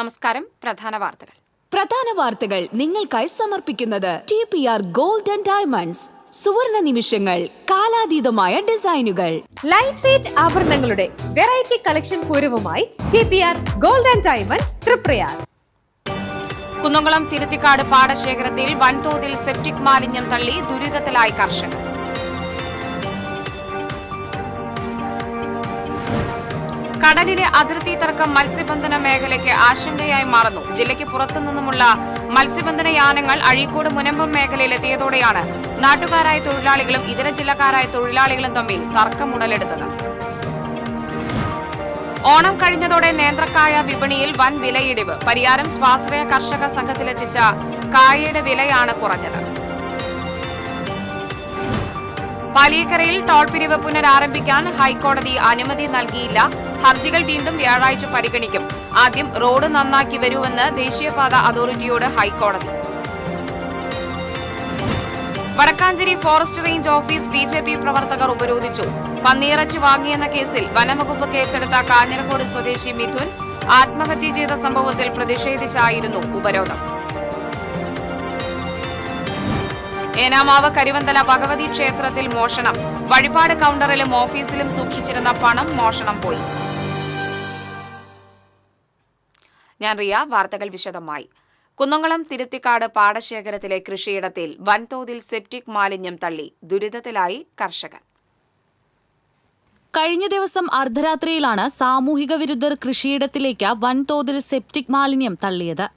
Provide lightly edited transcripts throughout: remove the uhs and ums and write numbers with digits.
നമസ്കാരം. പ്രധാന വാർത്തകൾ നിങ്ങൾക്കായി സമർപ്പിക്കുന്നത് TPR ഗോൾഡ് ആൻഡ് ഡയമണ്ട്സ്. സുവർണ നിമിഷങ്ങൾ, കാലാതീതമായ ഡിസൈനുകൾ. ലൈറ്റ് വെയ്റ്റ് ആഭരണങ്ങളുടെ വെറൈറ്റി കളക്ഷൻ പൂരവുമായി TPR gold and diamonds Triprayar. Kunnamkulam Thiruthikkad പാടശേഖരത്തിൽ വൻതോതിൽ സെപ്റ്റിക് മാലിന്യം തള്ളി ദുരിതത്തിലായി കർഷകർ. കടലിലെ അതിർത്തി തർക്കം മത്സ്യബന്ധന മേഖലയ്ക്ക് ആശങ്കയായി മാറുന്നു. ജില്ലയ്ക്ക് പുറത്തുനിന്നുമുള്ള മത്സ്യബന്ധന യാനങ്ങൾ അഴീക്കോട് മുനമ്പം മേഖലയിലെത്തിയതോടെയാണ് നാട്ടുകാരായ തൊഴിലാളികളും ഇതര ജില്ലക്കാരായ തൊഴിലാളികളും തമ്മിൽ തർക്കമുടലെടുത്തത്. ഓണം കഴിഞ്ഞതോടെ നേന്ത്രക്കായ വിപണിയിൽ വൻ വിലയിടിവ്. പരിയാരം സ്വാശ്രയ കർഷക സംഘത്തിലെത്തിച്ച കായയുടെ വിലയാണ് കുറഞ്ഞത്. പാലിയേക്കരയിൽ ടോൾ പിരിവ് പുനരാരംഭിക്കാൻ ഹൈക്കോടതി അനുമതി നൽകിയില്ല. ഹർജികൾ വീണ്ടും വ്യാഴാഴ്ച പരിഗണിക്കും. ആദ്യം റോഡ് നന്നാക്കി വരൂവെന്ന് ദേശീയപാത അതോറിറ്റിയോട് ഹൈക്കോടതി. Vadakkanchery forest range office BJP പ്രവർത്തകർ ഉപരോധിച്ചു. പന്നിയിറച്ചി വാങ്ങിയെന്ന കേസിൽ വനംവകുപ്പ് കേസെടുത്ത കാഞ്ഞിരക്കോട് സ്വദേശി മിഥുൻ ആത്മഹത്യ ചെയ്ത സംഭവത്തിൽ പ്രതിഷേധിച്ചായിരുന്നു ഉപരോധം. ഏനാമാവ് കരിവന്തല ഭഗവതി ക്ഷേത്രത്തിൽ മോഷണം. വഴിപാട് കൌണ്ടറിലും ഓഫീസിലും സൂക്ഷിച്ചിരുന്ന പണം മോഷണം പോയി. ഞാൻ റിയ. വാർത്തകൾ വിശദമായി. കുന്നംകുളം തിരുത്തിക്കാട് പാടശേഖരത്തിലെ കൃഷിയിടത്തിൽ വൻതോതിൽ സെപ്റ്റിക് മാലിന്യം തള്ളി ദുരിതത്തിലായി കർഷകർ. കഴിഞ്ഞ ദിവസം അർദ്ധരാത്രിയിലാണ് സാമൂഹിക വിരുദ്ധർ കൃഷിയിടത്തിലേക്ക് വൻതോതിൽ സെപ്റ്റിക് മാലിന്യം തള്ളിയത്.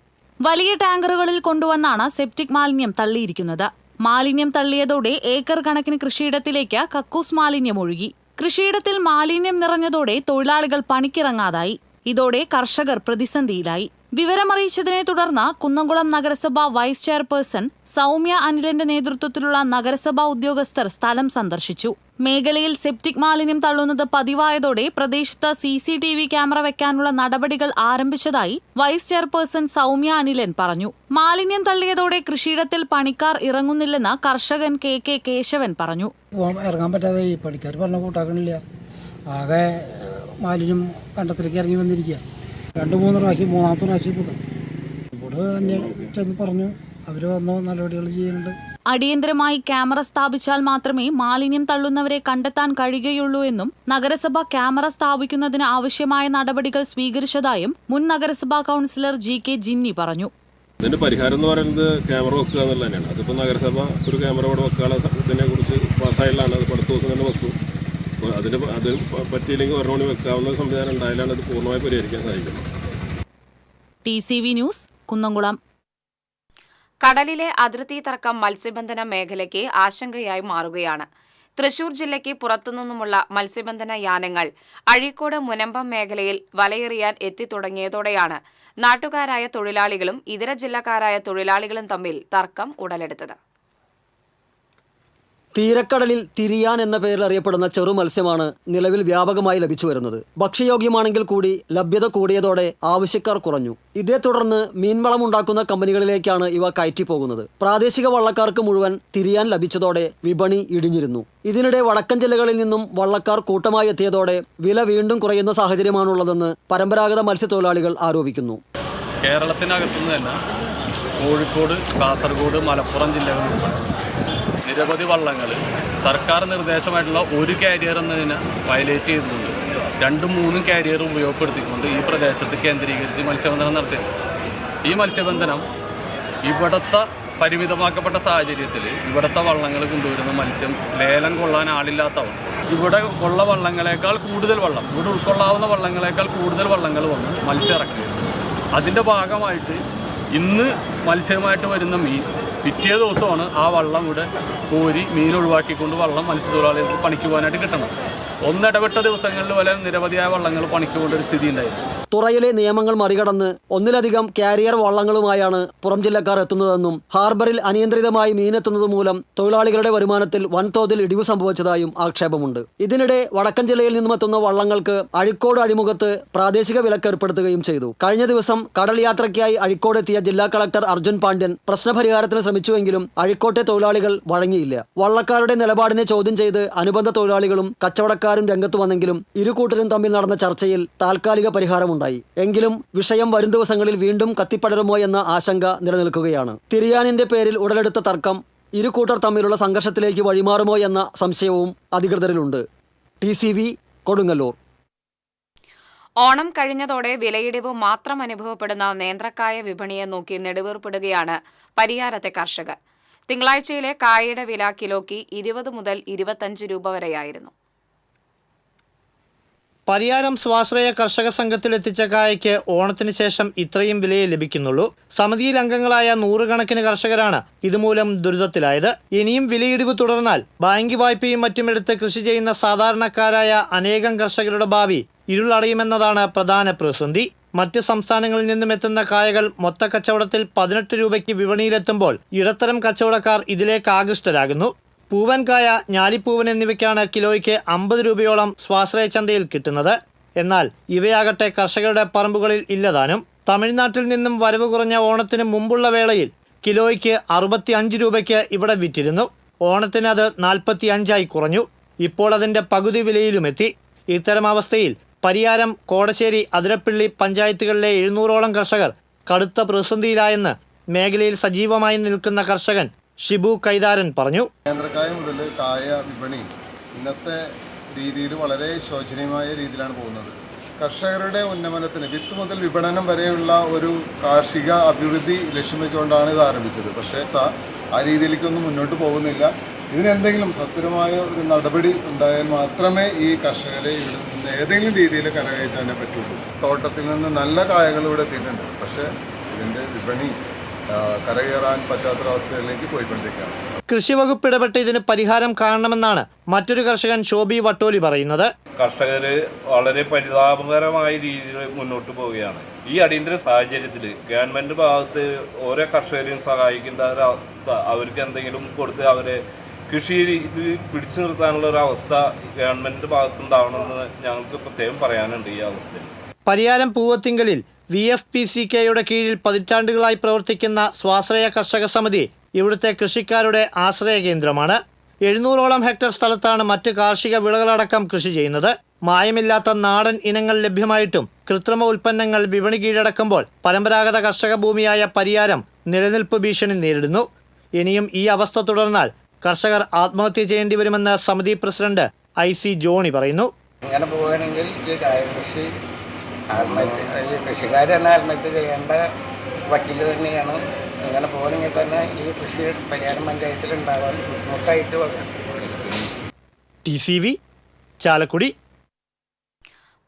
വലിയ ടാങ്കറുകളിൽ കൊണ്ടുവന്നാണ് സെപ്റ്റിക് മാലിന്യം തള്ളിയിരിക്കുന്നത്. മാലിന്യം തള്ളിയതോടെ ഏക്കർ കണക്കിന് കൃഷിയിടത്തിലേക്ക് കക്കൂസ് മാലിന്യം ഒഴുകി. കൃഷിയിടത്തിൽ മാലിന്യം നിറഞ്ഞതോടെ തൊഴിലാളികൾ പണിക്കിറങ്ങാതായി. ഇതോടെ കർഷകർ പ്രതിസന്ധിയിലായി. വിവരമറിയിച്ചതിനെ തുടർന്ന് കുന്നംകുളം നഗരസഭ വൈസ് ചെയർപേഴ്സൺ സൗമ്യ അനിലിന്റെ നേതൃത്വത്തിലുള്ള നഗരസഭാ ഉദ്യോഗസ്ഥർ സ്ഥലം സന്ദർശിച്ചു. മേഖലയിൽ സെപ്റ്റിക് മാലിന്യം തള്ളുന്നത് പതിവായതോടെ പ്രദേശത്ത് CCTV ക്യാമറ വെക്കാനുള്ള നടപടികൾ ആരംഭിച്ചതായി വൈസ് ചെയർപേഴ്സൺ സൗമ്യ അനിലൻ പറഞ്ഞു. മാലിന്യം തള്ളിയതോടെ കൃഷിയിടത്തിൽ പണിക്കാർ ഇറങ്ങുന്നില്ലെന്ന് കർഷകൻ KK കേശവൻ പറഞ്ഞു. ഇറങ്ങാൻ പറ്റാതെ ഈ പണിക്കാർ പറഞ്ഞ കൂട്ടാക്കണില്ല. ആകെ മാലിന്യം കണ്ടത്തിലേക്ക് ഇറങ്ങി വന്നിരിക്കുക. 2-3 പ്രാവശ്യം, മൂന്നാമത്തെ പ്രാവശ്യം ഇവിടെ തന്നെ ചെന്ന് പറഞ്ഞു. അവർ വന്നോ നടപടികൾ ചെയ്യുന്നുണ്ട്. അടിയന്തരമായി ക്യാമറ സ്ഥാപിച്ചാൽ മാത്രമേ മാലിന്യം തള്ളുന്നവരെ കണ്ടെത്താൻ കഴിയുകയുള്ളൂ എന്നും നഗരസഭ ക്യാമറ സ്ഥാപിക്കുന്നതിന് ആവശ്യമായ നടപടികൾ സ്വീകരിച്ചതായും മുൻ നഗരസഭാ കൌൺസിലർ GK ജിന്നി പറഞ്ഞു. ഇതിന്റെ പരിഹാരം എന്ന് പറയുന്നത് ക്യാമറ വെക്കുക എന്നുള്ളത് തന്നെയാണ്. അതിപ്പോൾ നഗരസഭ ഒരു ക്യാമറ ഇവിടെ വെക്കാനുള്ള ഇതിനെ കുറിച്ച് പാസ്സായാലാണ്. അത് അടുത്ത ദിവസം തന്നെ വെക്കും. അത് പറ്റിയില്ലെങ്കിൽ ഒരെണ്ണം വെക്കാവുന്ന സംവിധാനം ഉണ്ടായാലാണ് അത് പൂർണ്ണമായി പരിഹരിക്കാൻ സാധിക്കുന്നത്. TCV news, Kunnamkulam. കടലിലെ അതിർത്തി തർക്കം മത്സ്യബന്ധന മേഖലയ്ക്ക് ആശങ്കയായി മാറുകയാണ്. തൃശൂർ ജില്ലയ്ക്ക് പുറത്തുനിന്നുമുള്ള മത്സ്യബന്ധന യാനങ്ങൾ അഴീക്കോട് മുനമ്പം മേഖലയിൽ വലയെറിയാൻ എത്തിത്തുടങ്ങിയതോടെയാണ് നാട്ടുകാരായ തൊഴിലാളികളും ഇതര ജില്ലക്കാരായ തൊഴിലാളികളും തമ്മിൽ തർക്കം ഉടലെടുത്തത്. തീരക്കടലിൽ തിരിയാൻ എന്ന പേരിൽ അറിയപ്പെടുന്ന ചെറു മത്സ്യമാണ് നിലവിൽ വ്യാപകമായി ലഭിച്ചു വരുന്നത്. ഭക്ഷ്യയോഗ്യമാണെങ്കിൽ കൂടി ലഭ്യത കൂടിയതോടെ ആവശ്യക്കാർ കുറഞ്ഞു. ഇതേ തുടർന്ന് മീൻവളമുണ്ടാക്കുന്ന കമ്പനികളിലേക്കാണ് ഇവ കയറ്റിപ്പോകുന്നത്. പ്രാദേശിക വള്ളക്കാർക്ക് മുഴുവൻ തിരിയാൻ ലഭിച്ചതോടെ വിപണി ഇടിഞ്ഞിരുന്നു. ഇതിനിടെ വടക്കൻ ജില്ലകളിൽ നിന്നും വള്ളക്കാർ കൂട്ടമായി എത്തിയതോടെ വില വീണ്ടും കുറയുന്ന സാഹചര്യമാണുള്ളതെന്ന് പരമ്പരാഗത മത്സ്യത്തൊഴിലാളികൾ ആരോപിക്കുന്നു. കേരളത്തിനകത്തുനിന്ന് തന്നെ കോഴിക്കോട്, കാസർഗോഡ്, മലപ്പുറം ജില്ലകളിൽ നിരവധി വള്ളങ്ങൾ സർക്കാർ നിർദ്ദേശമായിട്ടുള്ള ഒരു കാരിയർ എന്നതിനെ വയലേറ്റ് ചെയ്തിട്ടുണ്ട്. 2-3 കാരിയർ ഉപയോഗപ്പെടുത്തിക്കൊണ്ട് ഈ പ്രദേശത്ത് കേന്ദ്രീകരിച്ച് മത്സ്യബന്ധനം നടത്തിയത്. ഈ മത്സ്യബന്ധനം ഇവിടുത്തെ പരിമിതമാക്കപ്പെട്ട സാഹചര്യത്തിൽ ഇവിടുത്തെ വള്ളങ്ങൾ കൊണ്ടുവരുന്ന മത്സ്യം ലേലം കൊള്ളാൻ ആളില്ലാത്ത അവസ്ഥ. ഇവിടെ ഉള്ള വള്ളങ്ങളേക്കാൾ കൂടുതൽ വള്ളം, ഇവിടെ ഉൾക്കൊള്ളാവുന്ന വള്ളങ്ങളേക്കാൾ കൂടുതൽ വള്ളങ്ങൾ വന്ന് മത്സ്യം ഇറക്കി. അതിൻ്റെ ഭാഗമായിട്ട് ഇന്ന് മത്സ്യമായിട്ട് വരുന്ന മീൻ പിറ്റേ ദിവസമാണ് ആ വള്ളം ഇവിടെ കോരി മീൻ ഒഴിവാക്കിക്കൊണ്ട് വള്ളം മത്സ്യത്തൊഴിലാളികൾക്ക് പണിക്ക് പോകാനായിട്ട് കിട്ടണം. ഒന്നിടവിട്ട ദിവസങ്ങളിൽ വരെ നിരവധിയായ വള്ളങ്ങൾ പണിക്ക് പോകേണ്ട ഒരു സ്ഥിതി ഉണ്ടായിരുന്നു. തുറയിലെ നിയമങ്ങൾ മറികടന്ന് ഒന്നിലധികം കാരിയർ വള്ളങ്ങളുമായാണ് പുറം ജില്ലക്കാർ എത്തുന്നതെന്നും ഹാർബറിൽ അനിയന്ത്രിതമായി മീനെത്തുന്നത് മൂലം തൊഴിലാളികളുടെ വരുമാനത്തിൽ വൻതോതിൽ ഇടിവ് സംഭവിച്ചതായും ആക്ഷേപമുണ്ട്. ഇതിനിടെ വടക്കൻ ജില്ലയിൽ നിന്നും എത്തുന്ന വള്ളങ്ങൾക്ക് അഴീക്കോട് അഴിമുഖത്ത് പ്രാദേശിക വിലക്ക് ഏർപ്പെടുത്തുകയും ചെയ്തു. കഴിഞ്ഞ ദിവസം കടൽ യാത്രയ്ക്കായി അഴീക്കോട് എത്തിയ ജില്ലാ കളക്ടർ അർജുൻ പാണ്ഡ്യൻ പ്രശ്നപരിഹാരത്തിന് ശ്രമിച്ചുവെങ്കിലും അഴീക്കോട്ടെ തൊഴിലാളികൾ വഴങ്ങിയില്ല. വള്ളക്കാരുടെ നിലപാടിനെ ചോദ്യം ചെയ്ത് അനുബന്ധ തൊഴിലാളികളും കച്ചവടക്കാരും രംഗത്ത് വന്നെങ്കിലും ഇരുകൂട്ടരും തമ്മിൽ നടന്ന ചർച്ചയിൽ താൽക്കാലിക പരിഹാരമുണ്ടായി. ഉണ്ടായി. എങ്കിലും വിഷയം വരും ദിവസങ്ങളിൽ വീണ്ടും കത്തിപ്പടരുമോ എന്ന ആശങ്ക നിലനിൽക്കുകയാണ്. തിരിയാനിന്റെ പേരിൽ ഉടലെടുത്ത തർക്കം ഇരു കൂട്ടർ തമ്മിലുള്ള സംഘർഷത്തിലേക്ക് വഴിമാറുമോ എന്ന സംശയവും അധികൃതരിലുണ്ട്. TCV കൊടുങ്ങല്ലൂർ. ഓണം കഴിഞ്ഞതോടെ വിലയിടിവ് മാത്രം അനുഭവപ്പെടുന്ന നേന്ത്രക്കായ വിപണിയെ നോക്കി നെടുവീർപ്പിടുകയാണ് പരിയാരത്തെ കർഷകർ. തിങ്കളാഴ്ചയിലെ കായയുടെ വില കിലോയ്ക്ക് 20 മുതൽ 25 രൂപ വരെയായിരുന്നു. പരിയാരം സ്വാശ്രയ കർഷക സംഘത്തിലെത്തിച്ച കായയ്ക്ക് ഓണത്തിന് ശേഷം ഇത്രയും വിലയെ ലഭിക്കുന്നുള്ളൂ. സമിതിയിൽ അംഗങ്ങളായ 100 കണക്കിന് കർഷകരാണ് ഇതുമൂലം ദുരിതത്തിലായത്. ഇനിയും വിലയിടിവ് തുടർന്നാൽ ബാങ്ക് വായ്പയും മറ്റുമെടുത്ത് കൃഷി ചെയ്യുന്ന സാധാരണക്കാരായ അനേകം കർഷകരുടെ ഭാവി ഇരുളടയുമെന്നതാണ് പ്രധാന പ്രതിസന്ധി. മറ്റ് സംസ്ഥാനങ്ങളിൽ നിന്നും എത്തുന്ന കായകൾ മൊത്ത കച്ചവടത്തിൽ 18 രൂപയ്ക്ക് വിപണിയിലെത്തുമ്പോൾ ഇടത്തരം കച്ചവടക്കാർ ഇതിലേക്ക് ആകൃഷ്ടരാകുന്നു. പൂവൻകായ, ഞാലിപ്പൂവൻ എന്നിവയ്ക്കാണ് കിലോയ്ക്ക് 50 രൂപയോളം സ്വാശ്രയ ചന്തയിൽ കിട്ടുന്നത്. എന്നാൽ ഇവയാകട്ടെ കർഷകരുടെ പറമ്പുകളിൽ ഇല്ലതാനും. തമിഴ്നാട്ടിൽ നിന്നും വരവ് കുറഞ്ഞ ഓണത്തിന് മുമ്പുള്ള വേളയിൽ കിലോയ്ക്ക് 65 രൂപയ്ക്ക് ഇവിടെ വിറ്റിരുന്നു. ഓണത്തിന് അത് 45 കുറഞ്ഞു. ഇപ്പോൾ അതിന്റെ പകുതി വിലയിലുമെത്തി. ഇത്തരം അവസ്ഥയിൽ പരിയാരം, കോടശ്ശേരി, അതിരപ്പിള്ളി പഞ്ചായത്തുകളിലെ 700ഓളം കർഷകർ കടുത്ത പ്രതിസന്ധിയിലായെന്ന് മേഖലയിൽ സജീവമായി നിൽക്കുന്ന കർഷകൻ ഷിബു കൈതാരൻ പറഞ്ഞു. നേന്ത്രക്കായ മുതൽ കായ വിപണി ഇന്നത്തെ രീതിയിൽ വളരെ ശോചനീയമായ രീതിയിലാണ് പോകുന്നത്. കർഷകരുടെ ഉന്നമനത്തിന് വിത്ത് മുതൽ വിപണനം വരെയുള്ള ഒരു കാർഷിക അഭിവൃദ്ധി ലക്ഷ്യം വെച്ചുകൊണ്ടാണ് ഇത് ആരംഭിച്ചത്. പക്ഷേ ആ രീതിയിലേക്കൊന്നും മുന്നോട്ട് പോകുന്നില്ല. ഇതിനെന്തെങ്കിലും സത്വരമായ ഒരു നടപടി ഉണ്ടായാൽ മാത്രമേ ഈ കർഷകരെ ഇവിടെ നിന്ന് ഏതെങ്കിലും രീതിയിൽ കരകയറ്റാനേ പറ്റുള്ളൂ. തോട്ടത്തിൽ നിന്ന് നല്ല കായകൾ ഇവിടെ എത്തിയിട്ടുണ്ട്. പക്ഷേ ഇതിൻ്റെ വിപണി കരകയറാൻ പറ്റാത്തൊരവസ്ഥയിലേക്ക് പോയിക്കൊണ്ടിരിക്കുകയാണ്. കൃഷി വകുപ്പ് ഇടപെട്ട് ഇതിന് പരിഹാരം കാണണമെന്നാണ് മറ്റൊരു കർഷകൻ ഷോബി വട്ടോലി പറയുന്നത്. കർഷകർ വളരെ പരിതാപകരമായ രീതിയിൽ മുന്നോട്ട് പോവുകയാണ്. ഈ അടിയന്തര സാഹചര്യത്തിൽ ഗവൺമെന്റ് ഭാഗത്ത് ഓരോ കർഷകരെയും സഹായിക്കേണ്ട അവർക്ക് എന്തെങ്കിലും കൊടുത്ത് അവരെ കൃഷി പിടിച്ചു നിർത്താനുള്ള ഒരു അവസ്ഥ ഗവൺമെന്റിന്റെ ഭാഗത്തുണ്ടാവണമെന്ന് ഞങ്ങൾക്ക് പ്രത്യേകം പറയാനുണ്ട്. ഈ അവസ്ഥയിൽ പരിയാരം പൂവത്തിങ്കലിൽ VFPCKയുടെ കീഴിൽ പതിറ്റാണ്ടുകളായി പ്രവർത്തിക്കുന്ന സ്വാശ്രയ കർഷക സമിതി ഇവിടുത്തെ കൃഷിക്കാരുടെ ആശ്രയ കേന്ദ്രമാണ്. 700ഓളം ഹെക്ടർ സ്ഥലത്താണ് മറ്റ് കാർഷിക വിളകളടക്കം കൃഷി ചെയ്യുന്നത്. മായമില്ലാത്ത നാടൻ ഇനങ്ങൾ ലഭ്യമായിട്ടും കൃത്രിമ ഉൽപ്പന്നങ്ങൾ വിപണി കീഴടക്കുമ്പോൾ പരമ്പരാഗത കർഷക ഭൂമിയായ പരിയാരം നിലനിൽപ്പ് ഭീഷണി നേരിടുന്നു. ഇനിയും ഈ അവസ്ഥ തുടർന്നാൽ കർഷകർ ആത്മഹത്യ ചെയ്യേണ്ടി വരുമെന്ന് സമിതി പ്രസിഡന്റ് IC ജോണി പറയുന്നു. ഇങ്ങനെ പോവുകയാണെങ്കിൽ ഈ കൃഷി കൃഷിക്കാർ തന്നെ ആത്മഹത്യ ചെയ്യേണ്ട വക്കീല് തന്നെയാണ്. ഇങ്ങനെ പോകണമെങ്കിൽ തന്നെ ഈ കൃഷി പരിയാരം പഞ്ചായത്തിൽ ഉണ്ടാവാൻ ബുദ്ധിമുട്ടായിട്ട് വരും. TCV ചാലക്കുടി.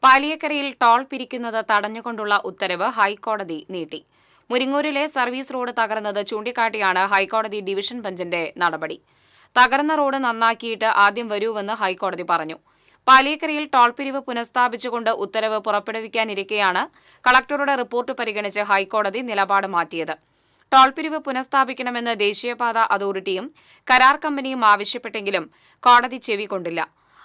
പാലിയക്കരയിൽ ടോൾ പിരിക്കുന്നത് തടഞ്ഞുകൊണ്ടുള്ള ഉത്തരവ് ഹൈക്കോടതി നീട്ടി. മുരിങ്ങൂരിലെ സർവീസ് റോഡ് തകർന്നത് ചൂണ്ടിക്കാട്ടിയാണ് ഹൈക്കോടതി ഡിവിഷൻ ബെഞ്ചിന്റെ നടപടി. തകർന്ന റോഡ് നന്നാക്കിയിട്ട് ആദ്യം വരൂവെന്ന് ഹൈക്കോടതി പറഞ്ഞു. പാലിയക്കരയിൽ ടോൾ പിരിവ് പുനഃസ്ഥാപിച്ചുകൊണ്ട് ഉത്തരവ് പുറപ്പെടുവിക്കാനിരിക്കെയാണ് കളക്ടറുടെ റിപ്പോർട്ട് പരിഗണിച്ച് ഹൈക്കോടതി നിലപാട് മാറ്റിയത്. ടോൾ പിരിവ് പുനഃസ്ഥാപിക്കണമെന്ന് ദേശീയപാത അതോറിറ്റിയും കരാർ കമ്പനിയും ആവശ്യപ്പെട്ടെങ്കിലും കോടതി ചെവിക്കൊണ്ടില്ല.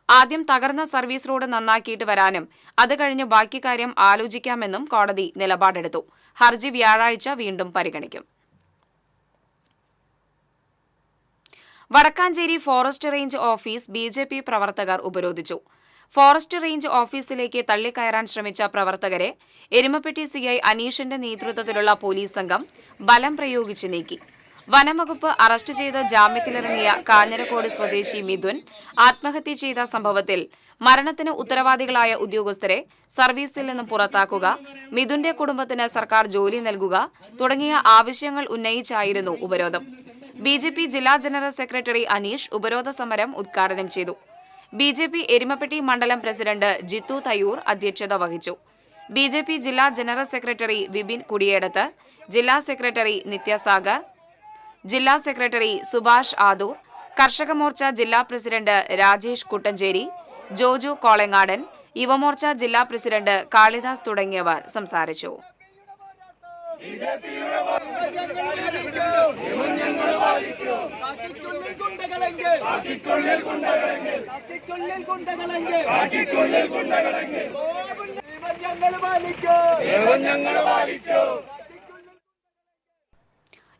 ആദ്യം തകർന്ന സർവീസ് റോഡ് നന്നാക്കിയിട്ട് വരാനും അത് കഴിഞ്ഞ് ബാക്കി കാര്യം ആലോചിക്കാമെന്നും കോടതി നിലപാടെടുത്തു. ഹർജി വ്യാഴാഴ്ച വീണ്ടും പരിഗണിക്കും. Vadakkanchery forest range office BJP പ്രവർത്തകർ ഉപരോധിച്ചു. ഫോറസ്റ്റ് റേഞ്ച് ഓഫീസിലേക്ക് തള്ളിക്കയറാൻ ശ്രമിച്ച പ്രവർത്തകരെ എരുമപ്പെട്ടി CI അനീഷിന്റെ നേതൃത്വത്തിലുള്ള പോലീസ് സംഘം ബലം പ്രയോഗിച്ച് നീക്കി. വനംവകുപ്പ് അറസ്റ്റ് ചെയ്ത് ജാമ്യത്തിലിറങ്ങിയ കാഞ്ഞിരക്കോട് സ്വദേശി മിഥുൻ ആത്മഹത്യ ചെയ്ത സംഭവത്തിൽ മരണത്തിന് ഉത്തരവാദികളായ ഉദ്യോഗസ്ഥരെ സർവീസിൽ നിന്നും പുറത്താക്കുക, മിഥുന്റെ കുടുംബത്തിന് സർക്കാർ ജോലി നൽകുക തുടങ്ങിയ ആവശ്യങ്ങൾ ഉന്നയിച്ചായിരുന്നു ഉപരോധം. BJP ജില്ലാ ജനറൽ സെക്രട്ടറി അനീഷ് ഉപരോധ സമരം ഉദ്ഘാടനം ചെയ്തു. BJP എരുമപ്പെട്ടി മണ്ഡലം പ്രസിഡന്റ് ജിത്തു തയ്യൂർ അധ്യക്ഷത വഹിച്ചു. BJP ജില്ലാ ജനറൽ സെക്രട്ടറി വിപിൻ കുടിയേടത്ത്, ജില്ലാ സെക്രട്ടറി നിത്യസാഗർ, ജില്ലാ സെക്രട്ടറി സുഭാഷ് ആദൂർ, കർഷക മോർച്ച ജില്ലാ പ്രസിഡന്റ് രാജേഷ് കുട്ടഞ്ചേരി, ജോജു കോളങ്ങാടൻ, യുവമോർച്ച ജില്ലാ പ്രസിഡന്റ് കാളിദാസ് തുടങ്ങിയവർ സംസാരിച്ചു.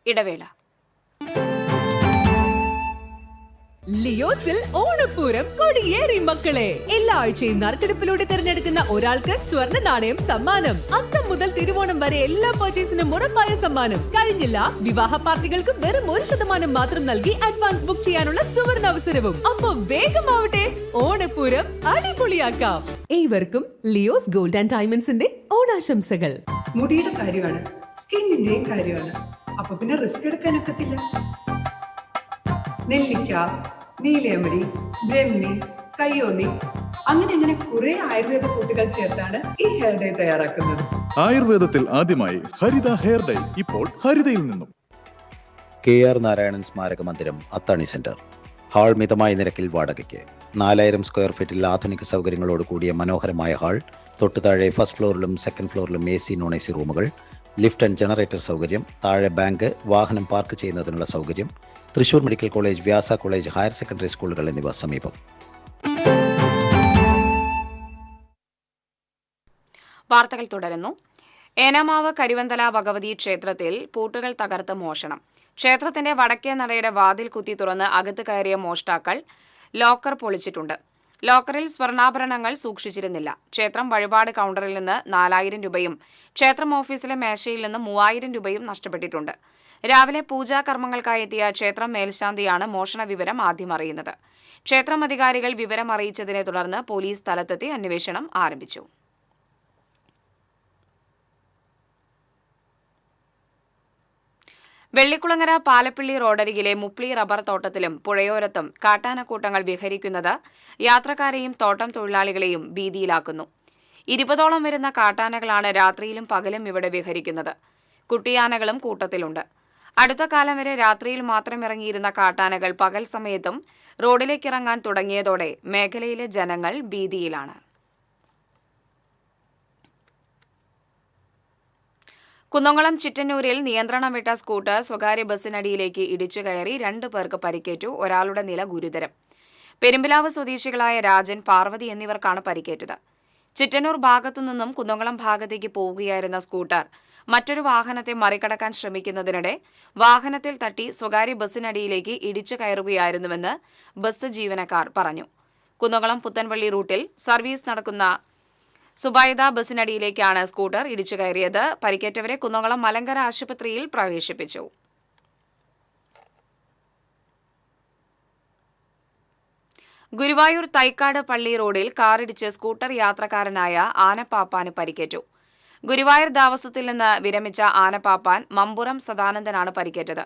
ഇടവേള. ലിയോസിൽ ഓണപ്പൂരം കൊടിയേറി മക്കളെ. എല്ലാ ആഴ്ചയും നറുക്കെടുപ്പിലൂടെ തിരഞ്ഞെടുക്കുന്ന ഒരാൾക്ക് സ്വർണ്ണ നാണയം സമ്മാനം. അത്തം മുതൽ തിരുവോണം വരെ എല്ലാ പർച്ചേസിനും ഉറപ്പായ സമ്മാനം. കഴിഞ്ഞില്ല, വിവാഹ പാർട്ടികൾക്ക് വെറും 1% മാത്രം നൽകി അഡ്വാൻസ് ബുക്ക് ചെയ്യാനുള്ള സുവർണ അവസരവും. അപ്പൊ വേഗമാവട്ടെ, ഓണപ്പൂരം അടിപൊളിയാക്കാം. ഏവർക്കും ലിയോസ് ഗോൾഡ് ആൻഡ് ഡയമണ്ട്സിന്റെ ഓണാശംസകൾ. മുടിയുടെ കാര്യമാണ്, സ്കിന്നിന്റെയും കാര്യമാണ്. അപ്പൊ പിന്നെ റിസ്ക് എടുക്കാനൊക്കത്തില്ല. നെല്ലിക്ക, നീലയമരി, ബ്രഹ്മി, കയ്യോന്നി അങ്ങനെ കുറെ ആയുർവേദ കൂട്ടുകൾ ചേർത്താണ് ഈ ഹെയർ ഡേ തയ്യാറാക്കുന്നത്. ആയുർവേദത്തിൽ ആദ്യമായി ഹരിത ഹെയർ ഡേ ഇപ്പോൾ ഹരിതയിൽ നിന്നും. KR നാരായണൻ സ്മാരക മന്ദിരം അത്താണി സെന്റർ. ഹാൾ മിതമായ നിരക്കിൽ വാടകയ്ക്ക്. 4000 സ്ക്വയർ ഫീറ്റിൽ ആധുനിക സൗകര്യങ്ങളോട് കൂടിയ മനോഹരമായ ഹാൾ. തൊട്ടുതാഴെ ഫസ്റ്റ് ഫ്ലോറിലും സെക്കൻഡ് ഫ്ലോറിലും AC നോൺ AC റൂമുകൾ, ലിഫ്റ്റ് ആൻഡ് ജനറേറ്റർ സൗകര്യം, താഴെ ബാങ്ക്, വാഹനം പാർക്ക് ചെയ്യുന്നതിനുള്ള സൗകര്യം. Thrissur medical college, Vyasa college, higher secondary സ്കൂളുകൾ എന്നിവ സമീപം. വാർത്തകൾ തുടരുന്നു. ഏനാമാവ് കരിവന്തല ഭഗവതി ക്ഷേത്രത്തിൽ പൂട്ടുകൾ തകർത്ത് മോഷണം. ക്ഷേത്രത്തിന്റെ വടക്കേ നടയുടെ വാതിൽ കുത്തി തുറന്ന് അകത്ത് കയറിയ മോഷ്ടാക്കൾ ലോക്കർ പൊളിച്ചിട്ടുണ്ട്. ലോക്കറിൽ സ്വർണ്ണാഭരണങ്ങൾ സൂക്ഷിച്ചിരുന്നില്ല. ക്ഷേത്രം വഴിപാട് കൗണ്ടറിൽ നിന്ന് 4000 രൂപയും ക്ഷേത്രം ഓഫീസിലെ മേശയിൽ നിന്ന് 3000 രൂപയും നഷ്ടപ്പെട്ടിട്ടുണ്ട്. രാവിലെ പൂജാകർമ്മങ്ങൾക്കായി എത്തിയ ക്ഷേത്രം മേൽശാന്തിയാണ് മോഷണ വിവരം ആദ്യം അറിയുന്നത്. ക്ഷേത്രം അധികാരികൾ വിവരം അറിയിച്ചതിനെ തുടർന്ന് പോലീസ് സ്ഥലത്തെത്തി അന്വേഷണം ആരംഭിച്ചു. വെള്ളിക്കുളങ്ങര പാലപ്പിള്ളി റോഡരികിലെ മുപ്ലി റബ്ബർ തോട്ടത്തിലും പുഴയോരത്തും കാട്ടാനക്കൂട്ടങ്ങൾ വിഹരിക്കുന്നത് യാത്രക്കാരെയും തോട്ടം തൊഴിലാളികളെയും ഭീതിയിലാക്കുന്നു. 20ഓളം വരുന്ന കാട്ടാനകളാണ് രാത്രിയിലും പകലും ഇവിടെ വിഹരിക്കുന്നത്. കുട്ടിയാനകളും കൂട്ടത്തിലുണ്ട്. അടുത്ത കാലം വരെ രാത്രിയിൽ മാത്രം ഇറങ്ങിയിരുന്ന കാട്ടാനകൾ പകൽ സമയത്തും റോഡിലേക്കിറങ്ങാൻ തുടങ്ങിയതോടെ മേഖലയിലെ ജനങ്ങൾ ഭീതിയിലാണ്. കുന്നംകുളം ചിറ്റന്നൂരിൽ നിയന്ത്രണം വിട്ട സ്കൂട്ടർ സ്വകാര്യ ബസ്സിനടിയിലേക്ക് ഇടിച്ചു കയറി 2 പേർക്ക് പരിക്കേറ്റു. ഒരാളുടെ നില ഗുരുതരം. പെരുമ്പിലാവ് സ്വദേശികളായ രാജൻ, പാർവതി എന്നിവർക്കാണ് പരിക്കേറ്റത്. ചിറ്റന്നൂർ ഭാഗത്തുനിന്നും കുന്നംകുളം ഭാഗത്തേക്ക് പോവുകയായിരുന്ന സ്കൂട്ടർ മറ്റൊരു വാഹനത്തെ മറികടക്കാൻ ശ്രമിക്കുന്നതിനിടെ വാഹനത്തിൽ തട്ടി സ്വകാര്യ ബസ്സിനടിയിലേക്ക് ഇടിച്ചു കയറുകയായിരുന്നുവെന്ന് ബസ് ജീവനക്കാർ പറഞ്ഞു. കുന്നംകുളം പുത്തൻപള്ളി റൂട്ടിൽ സർവീസ് നടക്കുന്ന സുബൈദ ബസ്സിനടിയിലേക്കാണ് സ്കൂട്ടർ ഇടിച്ചു കയറിയത്. പരിക്കേറ്റവരെ കുന്നംകുളം മലങ്കര ആശുപത്രിയിൽ പ്രവേശിപ്പിച്ചു. ഗുരുവായൂർ തൈക്കാട് പള്ളി റോഡിൽ കാറിടിച്ച് സ്കൂട്ടർ യാത്രക്കാരനായ ആനപ്പാപ്പാന് പരിക്കേറ്റു. ഗുരുവായൂർ ദേവസ്വത്തിൽ നിന്ന് വിരമിച്ച ആനപ്പാപ്പാൻ മമ്പുറം സദാനന്ദനാണ് പരിക്കേറ്റത്.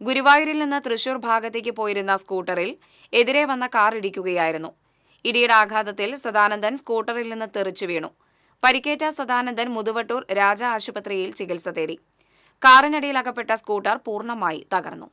ഗുരുവായൂരിൽ നിന്ന് തൃശൂർ ഭാഗത്തേക്ക് പോയിരുന്ന സ്കൂട്ടറിൽ എതിരെ വന്ന കാർ ഇടിക്കുകയായിരുന്നു. ഇടിയുടെ ആഘാതത്തിൽ സദാനന്ദൻ സ്കൂട്ടറിൽ നിന്ന് തെറിച്ചു വീണു. പരിക്കേറ്റ സദാനന്ദൻ മുതുവട്ടൂർ രാജ ആശുപത്രിയിൽ ചികിത്സ തേടി. കാറിനടിയിൽ അകപ്പെട്ട സ്കൂട്ടർ പൂർണ്ണമായി തകർന്നു.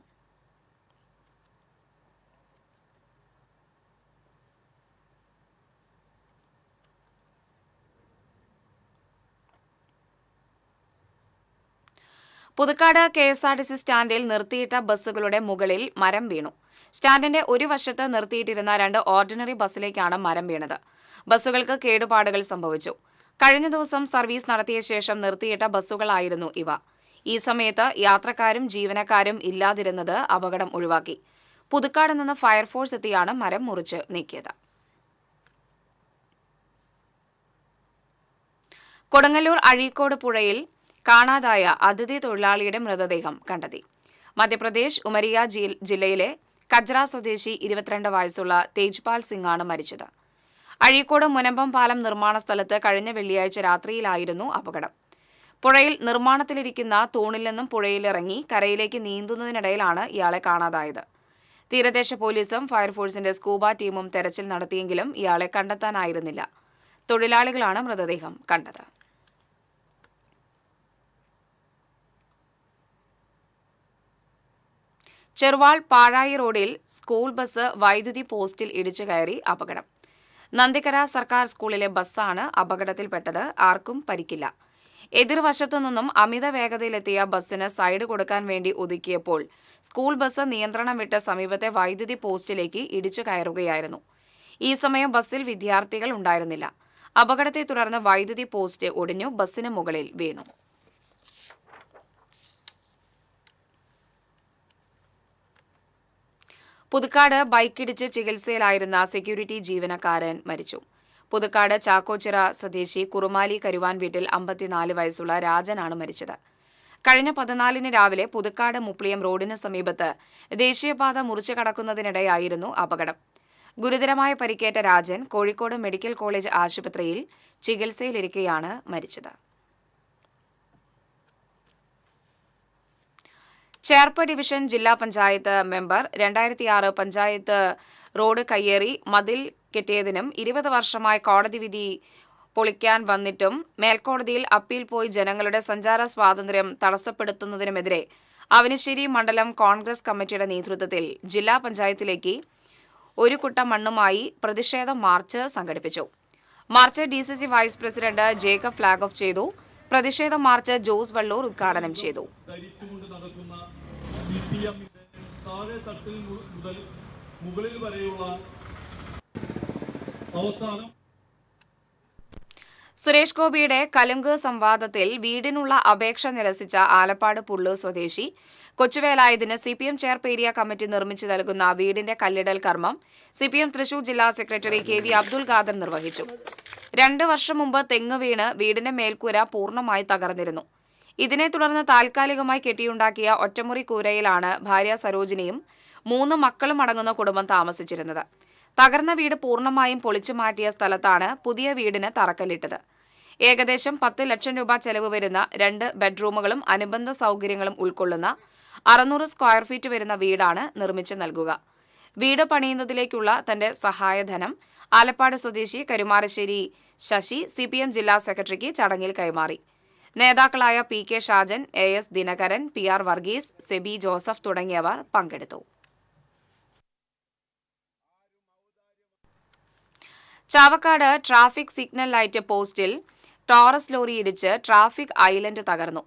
പുതുക്കാട് KSRTC സ്റ്റാൻഡിൽ നിർത്തിയിട്ട ബസ്സുകളുടെ മുകളിൽ മരം വീണു. സ്റ്റാൻഡിന്റെ ഒരു വശത്ത് നിർത്തിയിട്ടിരുന്ന 2 ഓർഡിനറി ബസ്സിലേക്കാണ് മരം വീണത്. ബസ്സുകൾക്ക് കേടുപാടുകൾ സംഭവിച്ചു. കഴിഞ്ഞ ദിവസം സർവീസ് നടത്തിയ ശേഷം നിർത്തിയിട്ട ബസ്സുകളായിരുന്നു ഇവ. ഈ സമയത്ത് യാത്രക്കാരും ജീവനക്കാരും ഇല്ലാതിരുന്നത് അപകടം ഒഴിവാക്കി. പുതുക്കാട് നിന്ന് ഫയർഫോഴ്സ് എത്തിയാണ് മരം മുറിച്ച് നീക്കിയത്. കൊടുങ്ങല്ലൂർ അഴീക്കോട് പുഴയിൽ കാണാതായ അതിഥി തൊഴിലാളിയുടെ മൃതദേഹം കണ്ടെത്തി. മധ്യപ്രദേശ് ഉമരിയ ജില്ലയിലെ കജ്ര സ്വദേശി 22 വയസ്സുള്ള തേജ്പാൽ സിംഗാണ് മരിച്ചത്. അഴീക്കോട് മുനമ്പം പാലം നിർമ്മാണ സ്ഥലത്ത് കഴിഞ്ഞ വെള്ളിയാഴ്ച രാത്രിയിലായിരുന്നു അപകടം. പുഴയിൽ നിർമ്മാണത്തിലിരിക്കുന്ന തൂണിൽ നിന്നും പുഴയിലിറങ്ങി കരയിലേക്ക് നീന്തുന്നതിനിടയിലാണ് ഇയാളെ കാണാതായത്. തീരദേശ പോലീസും ഫയർഫോഴ്സിന്റെ സ്കൂബ ടീമും തെരച്ചിൽ നടത്തിയെങ്കിലും ഇയാളെ കണ്ടെത്താനായിരുന്നില്ല. തൊഴിലാളികളാണ് മൃതദേഹം കണ്ടത്. ചെറുവാൾ പാഴായി റോഡിൽ സ്കൂൾ ബസ് വൈദ്യുതി പോസ്റ്റിൽ ഇടിച്ചു കയറി അപകടം. നന്ദിക്കര സർക്കാർ സ്കൂളിലെ ബസ്സാണ് അപകടത്തിൽപ്പെട്ടത്. ആർക്കും പരിക്കില്ല. എതിർവശത്തു നിന്നും അമിത വേഗതയിലെത്തിയ ബസ്സിന് സൈഡ് കൊടുക്കാൻ വേണ്ടി ഒതുക്കിയപ്പോൾ സ്കൂൾ ബസ് നിയന്ത്രണം വിട്ട് സമീപത്തെ വൈദ്യുതി പോസ്റ്റിലേക്ക് ഇടിച്ചു കയറുകയായിരുന്നു. ഈ സമയം ബസ്സിൽ വിദ്യാർത്ഥികൾ ഉണ്ടായിരുന്നില്ല. അപകടത്തെ തുടർന്ന് വൈദ്യുതി പോസ്റ്റ് ഒടിഞ്ഞു ബസ്സിന് മുകളിൽ വീണു. പുതുക്കാട് ബൈക്കിടിച്ച് ചികിത്സയിലായിരുന്ന സെക്യൂരിറ്റി ജീവനക്കാരൻ മരിച്ചു. പുതുക്കാട് ചാക്കോച്ചിറ സ്വദേശി കുറുമാലി കരുവാൻ വീട്ടിൽ 54 വയസ്സുള്ള രാജനാണ് മരിച്ചത്. കഴിഞ്ഞ 14 രാവിലെ പുതുക്കാട് മുപ്ലിയം റോഡിന് സമീപത്ത് ദേശീയപാത മുറിച്ചു കടക്കുന്നതിനിടെയായിരുന്നു അപകടം. ഗുരുതരമായ പരിക്കേറ്റ രാജൻ കോഴിക്കോട് മെഡിക്കൽ കോളേജ് ആശുപത്രിയിൽ ചികിത്സയിലിരിക്കെയാണ് മരിച്ചത്. ചേർപ്പ് ഡിവിഷൻ ജില്ലാ പഞ്ചായത്ത് മെമ്പർ 2006 പഞ്ചായത്ത് റോഡ് കയ്യേറി മതിൽ കെട്ടിയതിനും 20 വർഷമായി കോടതി വിധി പൊളിക്കാൻ വന്നിട്ടും മേൽക്കോടതിയിൽ അപ്പീൽ പോയി ജനങ്ങളുടെ സഞ്ചാര സ്വാതന്ത്ര്യം തടസ്സപ്പെടുത്തുന്നതിനുമെതിരെ അവനിശ്ശേരി മണ്ഡലം കോൺഗ്രസ് കമ്മിറ്റിയുടെ നേതൃത്വത്തിൽ ജില്ലാ പഞ്ചായത്തിലേക്ക് ഒരു കുട്ട മണ്ണുമായി പ്രതിഷേധ മാർച്ച് സംഘടിപ്പിച്ചു. March DCC vice president Jacob flag off ചെയ്തു. പ്രതിഷേധ മാർച്ച് ജോസ് വള്ളൂർ ഉദ്ഘാടനം ചെയ്തു. മുകളിൽ വരെയുള്ള അവസാനം സുരേഷ് ഗോപിയുടെ കലുങ്ക് സംവാദത്തിൽ വീടിനുള്ള അപേക്ഷ നിരസിച്ച ആലപ്പാട് പുള്ളൂർ സ്വദേശി കൊച്ചുവേലായതിന് CPM ചേർപ്പ് ഏരിയ കമ്മിറ്റി നിർമ്മിച്ചു നൽകുന്ന വീടിന്റെ കല്ലിടൽ കർമ്മം CPM തൃശൂർ ജില്ലാ സെക്രട്ടറി KV അബ്ദുൽ ഖാദർ നിർവഹിച്ചു. 2 വർഷം മുമ്പ് തെങ്ങ് വീണ് വീടിന്റെ മേൽക്കൂര പൂർണ്ണമായി തകർന്നിരുന്നു. ഇതിനെ തുടർന്ന് താൽക്കാലികമായി കെട്ടിയുണ്ടാക്കിയ ഒറ്റമുറി കൂരയിലാണ് ഭാര്യ സരോജിനിയും 3 മക്കളും അടങ്ങുന്ന കുടുംബം താമസിച്ചിരുന്നത്. തകർന്ന വീട് പൂർണ്ണമായും പൊളിച്ചു മാറ്റിയ സ്ഥലത്താണ് പുതിയ വീടിന് തറക്കല്ലിട്ടത്. ഏകദേശം 10 ലക്ഷം രൂപ ചെലവ് വരുന്ന 2 ബെഡ്റൂമുകളും അനുബന്ധ സൗകര്യങ്ങളും ഉൾക്കൊള്ളുന്ന 600 സ്ക്വയർ ഫീറ്റ് വരുന്ന വീടാണ് നിർമ്മിച്ചു നൽകുക. വീട് പണിയുന്നതിലേക്കുള്ള തന്റെ സഹായധനം ആലപ്പാട് സ്വദേശി കരുമാരശ്ശേരി ശശി CPM ജില്ലാ സെക്രട്ടറിക്ക് ചടങ്ങിൽ കൈമാറി. നേതാക്കളായ PK Shajan, AS Dinakaran, PR Varghese, SEBI Joseph തുടങ്ങിയവർ പങ്കെടുത്തു. ചാവക്കാട് ട്രാഫിക് സിഗ്നൽ ലൈറ്റ് പോസ്റ്റിൽ ടോറസ് ലോറി ഇടിച്ച് ട്രാഫിക് ഐലൻഡ് തകർന്നു.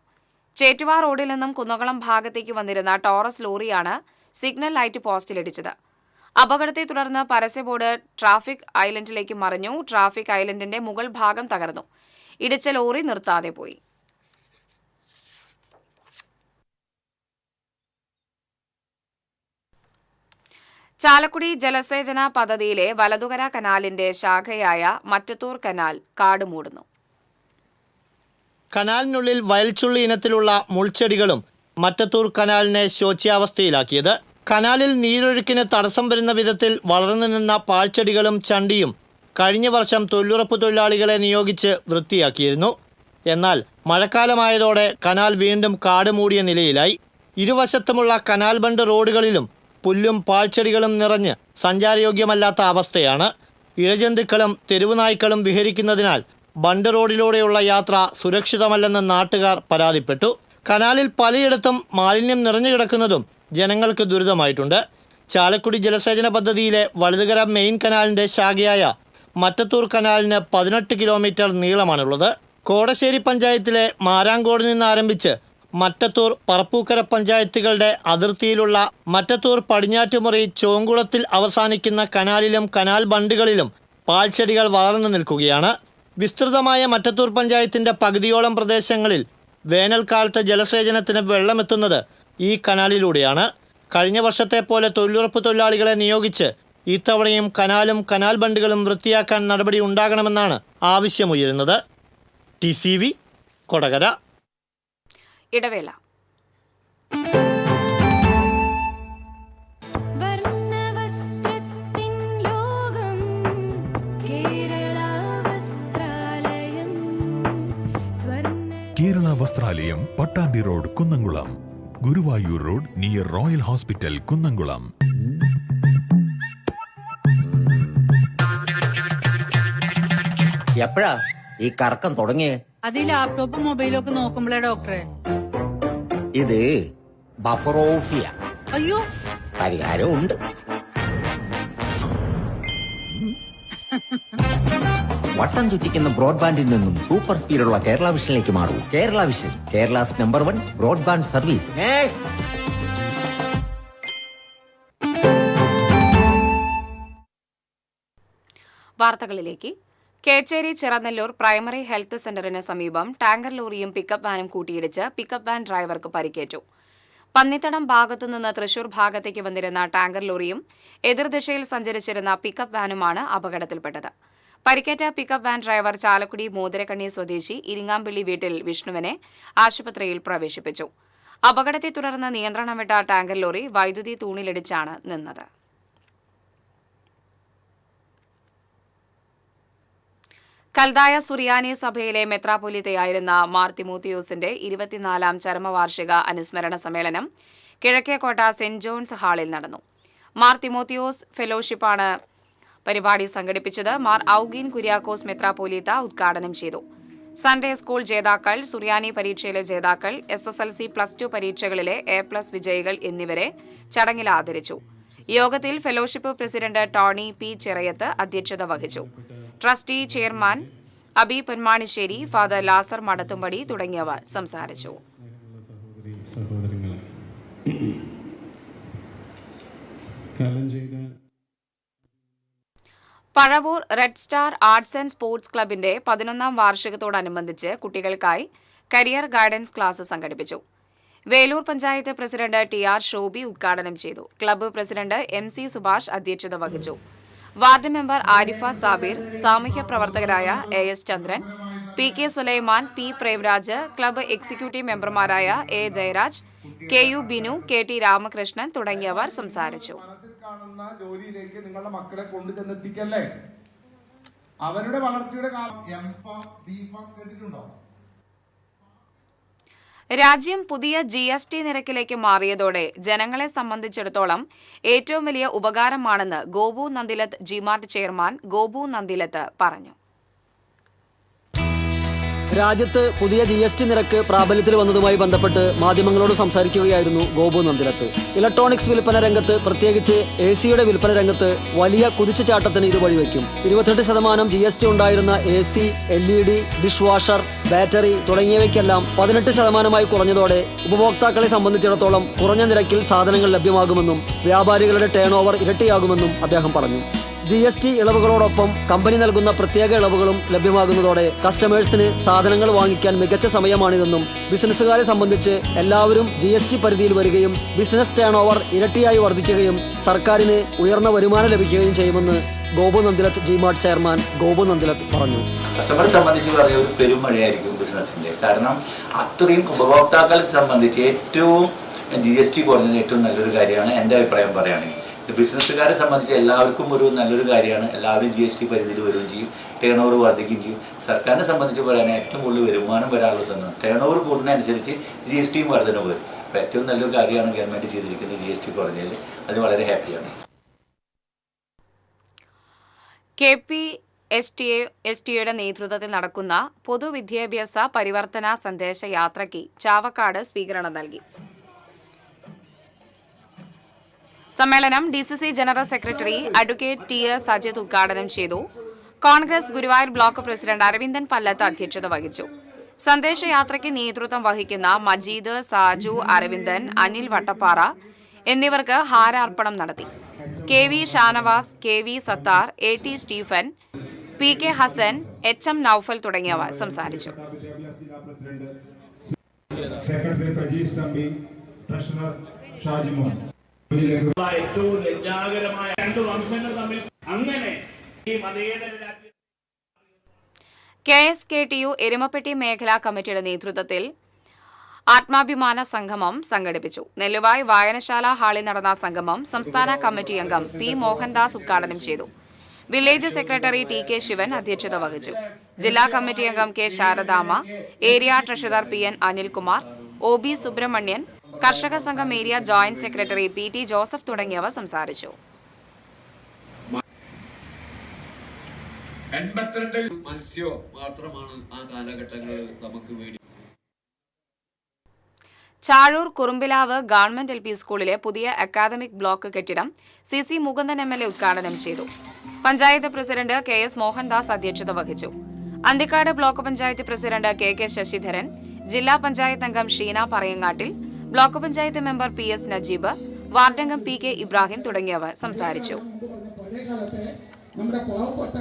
ചേറ്റുവ റോഡിൽ നിന്നും കുന്നകുളം ഭാഗത്തേക്ക് വന്നിരുന്ന ടോറസ് ലോറിയാണ് സിഗ്നൽ ലൈറ്റ് പോസ്റ്റിലിടിച്ചത്. അപകടത്തെ തുടർന്ന് പരസ്യ ബോർഡ് ട്രാഫിക് ഐലൻഡിലേക്ക് മറിഞ്ഞു. ട്രാഫിക് ഐലൻഡിന്റെ മുകൾ ഭാഗം തകർന്നു. ഇടിച്ച ലോറി നിർത്താതെ പോയി. ചാലക്കുടി ജലസേചന പദ്ധതിയിലെ വലതുകര കനാലിന്റെ ശാഖയായ മറ്റത്തൂർ കനാൽ കാടുമൂടുന്നു. കനാലിനുള്ളിൽ വയൽച്ചുള്ളി ഇനത്തിലുള്ള മുൾച്ചെടികളും മറ്റത്തൂർ കനാലിനെ ശോച്യാവസ്ഥയിലാക്കിയത്. കനാലിൽ നീരൊഴുക്കിന് തടസ്സം വരുന്ന വിധത്തിൽ വളർന്നു നിന്ന പാഴ്ചെടികളും ചണ്ടിയും കഴിഞ്ഞ വർഷം തൊഴിലുറപ്പ് തൊഴിലാളികളെ നിയോഗിച്ച് വൃത്തിയാക്കിയിരുന്നു. എന്നാൽ മഴക്കാലമായതോടെ കനാൽ വീണ്ടും കാടുമൂടിയ നിലയിലായി. ഇരുവശത്തുമുള്ള കനാൽ ബണ്ട് റോഡുകളിലും പുല്ലും പാഴ്ചെടികളും നിറഞ്ഞ് സഞ്ചാരയോഗ്യമല്ലാത്ത അവസ്ഥയാണ്. ഇഴജന്തുക്കളും തെരുവുനായ്ക്കളും വിഹരിക്കുന്നതിനാൽ ബണ്ട് റോഡിലൂടെയുള്ള യാത്ര സുരക്ഷിതമല്ലെന്ന് നാട്ടുകാർ പരാതിപ്പെട്ടു. കനാലിൽ പലയിടത്തും മാലിന്യം നിറഞ്ഞു കിടക്കുന്നതും ജനങ്ങൾക്ക് ദുരിതമായിട്ടുണ്ട്. ചാലക്കുടി ജലസേചന പദ്ധതിയിലെ വലുതുകര മെയിൻ കനാലിന്റെ ശാഖയായ മറ്റത്തൂർ കനാലിന് 18 കിലോമീറ്റർ നീളമാണുള്ളത്. കോടശ്ശേരി പഞ്ചായത്തിലെ മാരാങ്കോട് നിന്ന് ആരംഭിച്ച് മറ്റത്തൂർ പറപ്പൂക്കര പഞ്ചായത്തുകളുടെ അതിർത്തിയിലുള്ള മറ്റത്തൂർ പടിഞ്ഞാറ്റുമുറി ചോങ്കുളത്തിൽ അവസാനിക്കുന്ന കനാലിലും കനാൽ ബണ്ടുകളിലും പാഴ്ചെടികൾ വളർന്നു നിൽക്കുകയാണ്. വിസ്തൃതമായ മറ്റത്തൂർ പഞ്ചായത്തിന്റെ പകുതിയോളം പ്രദേശങ്ങളിൽ വേനൽക്കാലത്ത് ജലസേചനത്തിന് വെള്ളമെത്തുന്നത് ഈ കനാലിലൂടെയാണ്. കഴിഞ്ഞ വർഷത്തെ പോലെ തൊഴിലുറപ്പ് തൊഴിലാളികളെ നിയോഗിച്ച് ഇത്തവണയും കനാലും കനാൽ ബണ്ടുകളും വൃത്തിയാക്കാൻ നടപടി ഉണ്ടാകണമെന്നാണ് ആവശ്യമുയരുന്നത്. TCV കൊടകര. ഇടവേള. Kerala Vasthralayam, Pattambi road, Kunnamkulam. Guruvayur road near Royal Hospital, Kunnamkulam. എപ്പോഴാ ഈ കറക്കം തുടങ്ങിയേ? അത് ഈ ലാപ്ടോപ്പും മൊബൈലും ഒക്കെ നോക്കുമ്പോഴേ ഡോക്ടറെ. ഇത് ബഫറോഫിയ. അയ്യോ, പരിഹാരമുണ്ട്. വട്ടം ചുറ്റിക്കുന്ന ബ്രോഡ്ബാൻഡിൽ നിന്നും സൂപ്പർ സ്പീഡുള്ള കേരള വിഷനിലേക്ക് മാറൂ. Kerala Vision, Kerala's number 1 broadband service. വാർത്തകളിലേക്ക്. കേച്ചേരി ചിറനെല്ലൂർ പ്രൈമറി ഹെൽത്ത് സെന്ററിന് സമീപം ടാങ്കർ ലോറിയും പിക്കപ്പ് വാനും കൂട്ടിയിടിച്ച് പിക്കപ്പ് വാൻ ഡ്രൈവർക്ക് പരിക്കേറ്റു. പന്നിത്തടം ഭാഗത്തുനിന്ന് തൃശൂർ ഭാഗത്തേക്ക് വന്നിരുന്ന ടാങ്കർ ലോറിയും എതിർദിശയിൽ സഞ്ചരിച്ചിരുന്ന പിക്കപ്പ് വാനുമാണ് അപകടത്തിൽപ്പെട്ടത്. പരിക്കേറ്റ pickup van driver Chalakudy Mothirakkanni സ്വദേശി ഇരിങ്ങാമ്പള്ളി വീട്ടിൽ വിഷ്ണുവിനെ ആശുപത്രിയിൽ പ്രവേശിപ്പിച്ചു. അപകടത്തെ തുടർന്ന് നിയന്ത്രണം വിട്ട ടാങ്കർ ലോറി വൈദ്യുതി തൂണിലിടിച്ചാണ് നിന്നത്. കൽദായ സുറിയാനി സഭയിലെ മെത്രാപ്പൊലീത്തയായിരുന്ന മാർ തിമോത്തിയോസിന്റെ 24ാം ചരമവാർഷിക അനുസ്മരണ സമ്മേളനം കിഴക്കേക്കോട്ട സെന്റ് ജോൺസ് ഹാളിൽ നടന്നു. മാർ തിമോത്തിയോസ് ഫെലോഷിപ്പാണ് പരിപാടി സംഘടിപ്പിച്ചത്. മാർ ഔഗീൻ കുര്യാക്കോസ് മെത്രാപ്പൊലീത്ത ഉദ്ഘാടനം ചെയ്തു. സൺഡേ സ്കൂൾ ജേതാക്കൾ, സുറിയാനി പരീക്ഷയിലെ ജേതാക്കൾ, SSLC +2 പരീക്ഷകളിലെ A+ വിജയികൾ എന്നിവരെ ചടങ്ങിൽ ആദരിച്ചു. യോഗത്തിൽ fellowship president Tony P Chirayath അധ്യക്ഷത വഹിച്ചു. Trustee chairman Abi Ponmanissery, father Lazar Madathumpady തുടങ്ങിയവർ സംസാരിച്ചു. Pazhavoor red star arts and sports ക്ലബിന്റെ 11ാം വാർഷികത്തോടനുബന്ധിച്ച് കുട്ടികൾക്കായി കരിയർ ഗൈഡൻസ് ക്ലാസ് സംഘടിപ്പിച്ചു. വേലൂർ പഞ്ചായത്ത് പ്രസിഡന്റ് TR ഷോബി ഉദ്ഘാടനം ചെയ്തു. ക്ലബ്ബ് പ്രസിഡന്റ് MC സുഭാഷ് അധ്യക്ഷത വഹിച്ചു. വാർഡ് മെമ്പർ ആരിഫ സാബിർ, സാമൂഹ്യ പ്രവർത്തകരായ AS Chandran, PK Sulaiman, P Premraj, club executive മെമ്പർമാരായ A Jayaraj, KU Binu, KT Ramakrishnan തുടങ്ങിയവർ സംസാരിച്ചു. ജോലിയിലേക്ക് നിങ്ങളുടെ മക്കളെ കൊണ്ടുചെന്നെത്തിക്കല്ലേ. അവരുടെ വളർച്ചയുടെ കാലം കേട്ടിട്ടുണ്ടോ? രാജ്യം പുതിയ GST നിരക്കിലേക്ക് മാറിയതോടെ ജനങ്ങളെ സംബന്ധിച്ചിടത്തോളം ഏറ്റവും വലിയ ഉപകാരമാണെന്ന് ഗോപു നന്ദിലത്ത് ജിമാർട്ട് ചെയർമാൻ ഗോപു നന്ദിലത്ത് പറഞ്ഞു. രാജ്യത്ത് പുതിയ GST നിരക്ക് പ്രാബല്യത്തിൽ വന്നതുമായി ബന്ധപ്പെട്ട് മാധ്യമങ്ങളോട് സംസാരിക്കുകയായിരുന്നു ഗോപു നന്ദിലത്ത്. ഇലക്ട്രോണിക്സ് വിൽപ്പന രംഗത്ത്, പ്രത്യേകിച്ച് AC-യുടെ വിൽപ്പന രംഗത്ത് വലിയ കുതിച്ചുചാട്ടത്തിന് ഇത് വഴിവെക്കും. 28% GST ഉണ്ടായിരുന്ന AC, LED, dish washer, battery തുടങ്ങിയവയ്ക്കെല്ലാം 18% കുറഞ്ഞതോടെ ഉപഭോക്താക്കളെ സംബന്ധിച്ചിടത്തോളം കുറഞ്ഞ നിരക്കിൽ സാധനങ്ങൾ ലഭ്യമാകുമെന്നും വ്യാപാരികളുടെ ടേൺ ഓവർ ഇരട്ടിയാകുമെന്നും അദ്ദേഹം പറഞ്ഞു. GST ഇളവുകളോടൊപ്പം കമ്പനി നൽകുന്ന പ്രത്യേക ഇളവുകളും ലഭ്യമാകുന്നതോടെ കസ്റ്റമേഴ്സിന് സാധനങ്ങൾ വാങ്ങിക്കാൻ മികച്ച സമയമാണിതെന്നും ബിസിനസ്സുകാരെ സംബന്ധിച്ച് എല്ലാവരും GST പരിധിയിൽ വരികയും ബിസിനസ് ടേൺ ഓവർ ഇരട്ടിയായി വർദ്ധിക്കുകയും സർക്കാരിന് ഉയർന്ന വരുമാനം ലഭിക്കുകയും ചെയ്യുമെന്ന് ഗോപു നന്ദിലത്ത് ജിമാർട്ട് ചെയർമാൻ ഗോപു നന്ദിലത്ത് പറഞ്ഞു. കസ്റ്റമറെ സംബന്ധിച്ച് പറയുക ഒരു പെരുമഴയായിരിക്കും ബിസിനസ്സിൻ്റെ. കാരണം അത്രയും ഉപഭോക്താക്കളെ സംബന്ധിച്ച് ഏറ്റവും GST കുറഞ്ഞത് ഏറ്റവും നല്ലൊരു കാര്യമാണ് എൻ്റെ അഭിപ്രായം പറയുകയാണെങ്കിൽ. ബിസിനസ്സുകാരെ സംബന്ധിച്ച് എല്ലാവർക്കും ഒരു നല്ലൊരു കാര്യമാണ്. എല്ലാവരും GST പരിധിയിൽ വരികയും ചെയ്യും, ടേൺ ഓവർ വർദ്ധിക്കുകയും ചെയ്യും. സർക്കാരിനെ സംബന്ധിച്ച് പറയാൻ ഏറ്റവും കൂടുതൽ വരുമാനം വരാനുള്ള സമയം. ടേൺ ഓവർ കൂടുന്നതനുസരിച്ച് GSTയും വർധനവ് വരും. അപ്പോൾ ഏറ്റവും നല്ലൊരു കാര്യമാണ് ഗവൺമെൻറ് ചെയ്തിരിക്കുന്നത്. GST കുറഞ്ഞതിൽ അതിന് വളരെ ഹാപ്പിയാണ്. KPSTA നേതൃത്വത്തിൽ നടക്കുന്ന പൊതുവിദ്യാഭ്യാസ പരിവർത്തന സന്ദേശ യാത്രയ്ക്ക് ചാവക്കാട് സ്വീകരണം നൽകി. സമ്മേളനം DCC general secretary advocate TS Sajith ഉദ്ഘാടനം ചെയ്തു. കോൺഗ്രസ് ഗുരുവായൂർ ബ്ലോക്ക് പ്രസിഡന്റ് അരവിന്ദൻ പല്ലത്ത് അധ്യക്ഷത വഹിച്ചു. സന്ദേശയാത്രയ്ക്ക് നേതൃത്വം വഹിക്കുന്ന മജീദ്, സാജു, അരവിന്ദൻ, അനിൽ വട്ടപ്പാറ എന്നിവർക്ക് ഹാരാർപ്പണം നടത്തി. KV Shanavas, KV Sathar, AT Stephen, PK Hasan, HM Noufal തുടങ്ങിയവർ സംസാരിച്ചു. ഏറ്റവും ലജ്ജാകരമായ രണ്ട് വംശങ്ങൾ തമ്മിൽ അങ്ങനെ ഈ മതേതര KSKTU എരുമപ്പെട്ടി മേഖലാ കമ്മിറ്റിയുടെ നേതൃത്വത്തിൽ ആത്മാഭിമാന സംഗമം സംഘടിപ്പിച്ചു. നെല്ലുവായ് വായനശാല ഹാളിൽ നടന്ന സംഗമം സംസ്ഥാന കമ്മിറ്റി അംഗം P മോഹൻദാസ് ഉദ്ഘാടനം ചെയ്തു. വില്ലേജ് സെക്രട്ടറി TK ശിവൻ അധ്യക്ഷത വഹിച്ചു. ജില്ലാ കമ്മിറ്റി അംഗം K Sharadama, area treasurer PN Anilkumar, OB Subramanian, കർഷക സംഘം area joint secretary PT Joseph തുടങ്ങിയവർ സംസാരിച്ചു. 82 മത്സ്യം മാത്രമാണ് ആ കാലഘട്ടങ്ങളിൽ നമുക്ക് വേണ്ടി. ചാഴൂർ കുറുമ്പിലാവ് ഗവൺമെന്റ് LP സ്കൂളിലെ പുതിയ അക്കാദമിക് ബ്ലോക്ക് കെട്ടിടം CC മുകുന്ദൻ MLA ഉദ്ഘാടനം ചെയ്തു. പഞ്ചായത്ത് പ്രസിഡന്റ് KS മോഹൻദാസ് അധ്യക്ഷത വഹിച്ചു. Anthikad block panchayat president KK Sasidharan, ജില്ലാ പഞ്ചായത്ത് അംഗം Sheena Parayangattil, block panchayat member PS Najeeb, വാർഡംഗം PK ഇബ്രാഹിം തുടങ്ങിയവർ സംസാരിച്ചു. നമ്മുടെ പാവപ്പെട്ട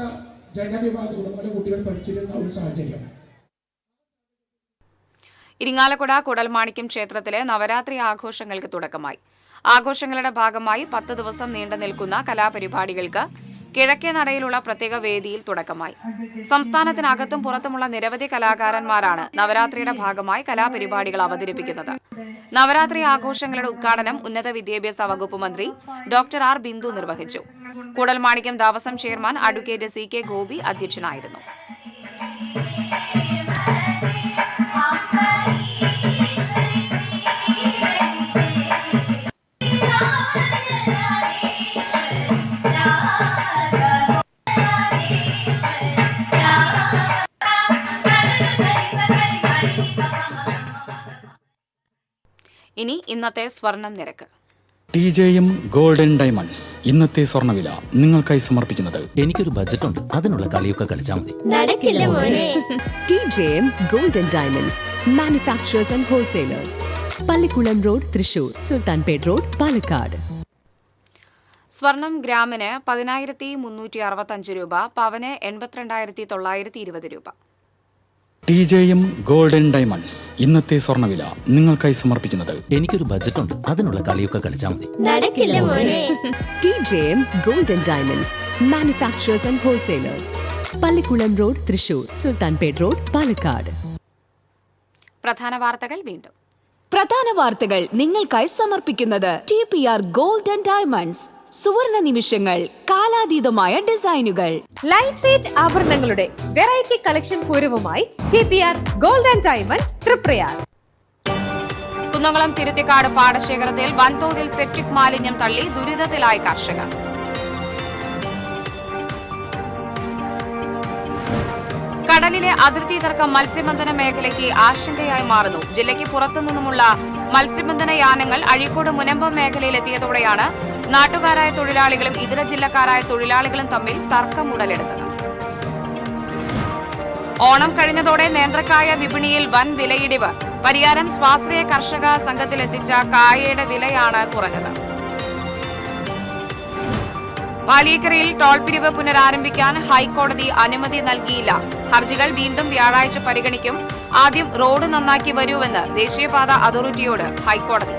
ജനവിഭാഗത്തിലുള്ള കുട്ടികൾ പഠിച്ചിരുന്ന ഒരു സാഹചര്യം. ഇരിങ്ങാലക്കുട കുടൽമാണിക്യം ക്ഷേത്രത്തിലെ നവരാത്രി ആഘോഷങ്ങൾക്ക് തുടക്കമായി. ആഘോഷങ്ങളുടെ ഭാഗമായി 10 ദിവസം നീണ്ടു നിൽക്കുന്ന കലാപരിപാടികൾക്ക് കിഴക്കേ നടയിലുള്ള പ്രത്യേക വേദിയിൽ തുടക്കമായി. സംസ്ഥാനത്തിനകത്തും പുറത്തുമുള്ള നിരവധി കലാകാരന്മാരാണ് നവരാത്രിയുടെ ഭാഗമായി കലാപരിപാടികൾ അവതരിപ്പിക്കുന്നത്. നവരാത്രി ആഘോഷങ്ങളുടെ ഉദ്ഘാടനം ഉന്നത വിദ്യാഭ്യാസ വകുപ്പ് മന്ത്രി ഡോക്ടർ ആർ ബിന്ദു നിർവഹിച്ചു. Koodalmanikyam Devaswom chairman advocate CK Gopi അധ്യക്ഷനായിരുന്നു. ഇനി ഇന്നത്തെ സ്വർണം നിരക്ക്. TJM ഗോൾഡൻ ഡയമണ്ട്സ് ഇന്നത്തെ സ്വർണ്ണവില നിങ്ങൾക്കായി സമർപ്പിക്കുന്നത്. എനിക്കൊരു ബജറ്റ് ഉണ്ട്, അതിനുള്ള കളിയൊക്കെ കളിച്ചാൽ മതി. നടക്കില്ല മോനെ. TJM golden diamonds manufacturers and wholesalers, Pallikulam road, Thrissur, Sultanpet road, Palakkad. സ്വർണം ഗ്രാമിന് 10,365 രൂപ, പവന് 82,920 രൂപ. TJM ഗോൾഡൻ ഡയമണ്ട്സ് ഇന്നത്തെ സ്വർണ്ണവില നിങ്ങൾക്കായി സമർപ്പിക്കുന്നത്. എനിക്കൊരു ബജറ്റ് ഉണ്ട്, അതിനുള്ള കളിയൊക്കെ കളിച്ചാൽ മതി. നടക്കില്ല മോനെ. TJM golden diamonds manufacturers and wholesalers, Pallikulam road, Thrissur, Sultanpet road, Palakkad. പ്രധാന വാർത്തകൾ വീണ്ടും. പ്രധാന വാർത്തകൾ നിങ്ങൾക്കായി സമർപ്പിക്കുന്നത് TPR ഗോൾഡൻ ഡയമണ്ട്സ്. സുവർണ നിമിഷങ്ങൾ, കാലാതീതമായ ഡിസൈനുകൾ. ലൈറ്റ് വെയ്റ്റ് ആഭരണങ്ങളുടെ വെറൈറ്റി കളക്ഷൻ പൂരവുമായി TPR golden diamonds Triprayar. Kunnamkulam Thiruthikkad പാടശേഖരത്തിൽ വൻതോതിൽ സെപ്റ്റിക് മാലിന്യം തള്ളി ദുരിതത്തിലായി കർഷകർ. കടലിലെ അതിർത്തി തർക്കം മത്സ്യബന്ധന മേഖലയ്ക്ക് ആശങ്കയായി മാറുന്നു. ജില്ലയ്ക്ക് പുറത്തുനിന്നുമുള്ള മത്സ്യബന്ധന യാനങ്ങൾ അഴീക്കോട് മുനമ്പം മേഖലയിലെത്തിയതോടെയാണ് നാട്ടുകാരായ തൊഴിലാളികളും ഇതര ജില്ലക്കാരായ തൊഴിലാളികളും തമ്മിൽ തർക്കം ഉടലെടുത്തത്. ഓണം കഴിഞ്ഞതോടെ നേന്ത്രക്കായ വിപണിയിൽ വൻ വിലയിടിവ്. പരിയാരം സ്വാശ്രയ കർഷക സംഘത്തിലെത്തിച്ച കായയുടെ വിലയാണ് കുറഞ്ഞത്. പാലിയേക്കരയിൽ ടോൾ പിരിവ് പുനരാരംഭിക്കാൻ ഹൈക്കോടതി അനുമതി നൽകിയില്ല. ഹർജികൾ വീണ്ടും വ്യാഴാഴ്ച പരിഗണിക്കും. ആദ്യം റോഡ് നന്നാക്കി വരൂവെന്ന് ദേശീയപാത അതോറിറ്റിയോട് ഹൈക്കോടതി.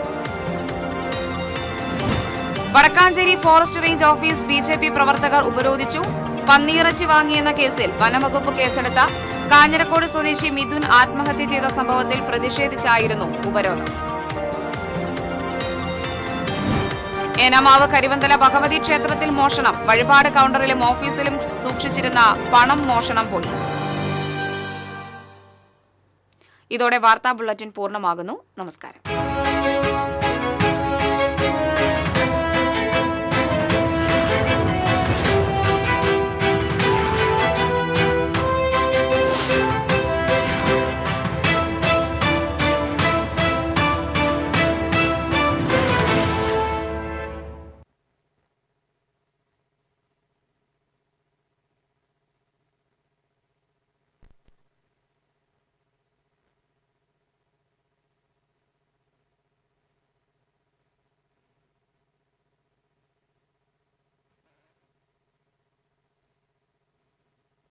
Vadakkanchery forest range office BJP പ്രവർത്തകർ ഉപരോധിച്ചു. പന്നിയിറച്ചി വാങ്ങിയെന്ന കേസിൽ വനംവകുപ്പ് കേസെടുത്ത കാഞ്ഞിരക്കോട് സ്വദേശി മിഥുൻ ആത്മഹത്യ ചെയ്ത സംഭവത്തിൽ പ്രതിഷേധിച്ചായിരുന്നു ഉപരോധം. ഏനാമാവ് കരിവന്തല ഭഗവതി ക്ഷേത്രത്തിൽ മോഷണം. വഴിപാട് കൗണ്ടറിലും ഓഫീസിലും സൂക്ഷിച്ചിരുന്ന പണം മോഷണം പോയി. ഇതോടെ വാർത്താ ബുള്ളറ്റിൻ പൂർണ്ണമാകുന്നു. നമസ്കാരം.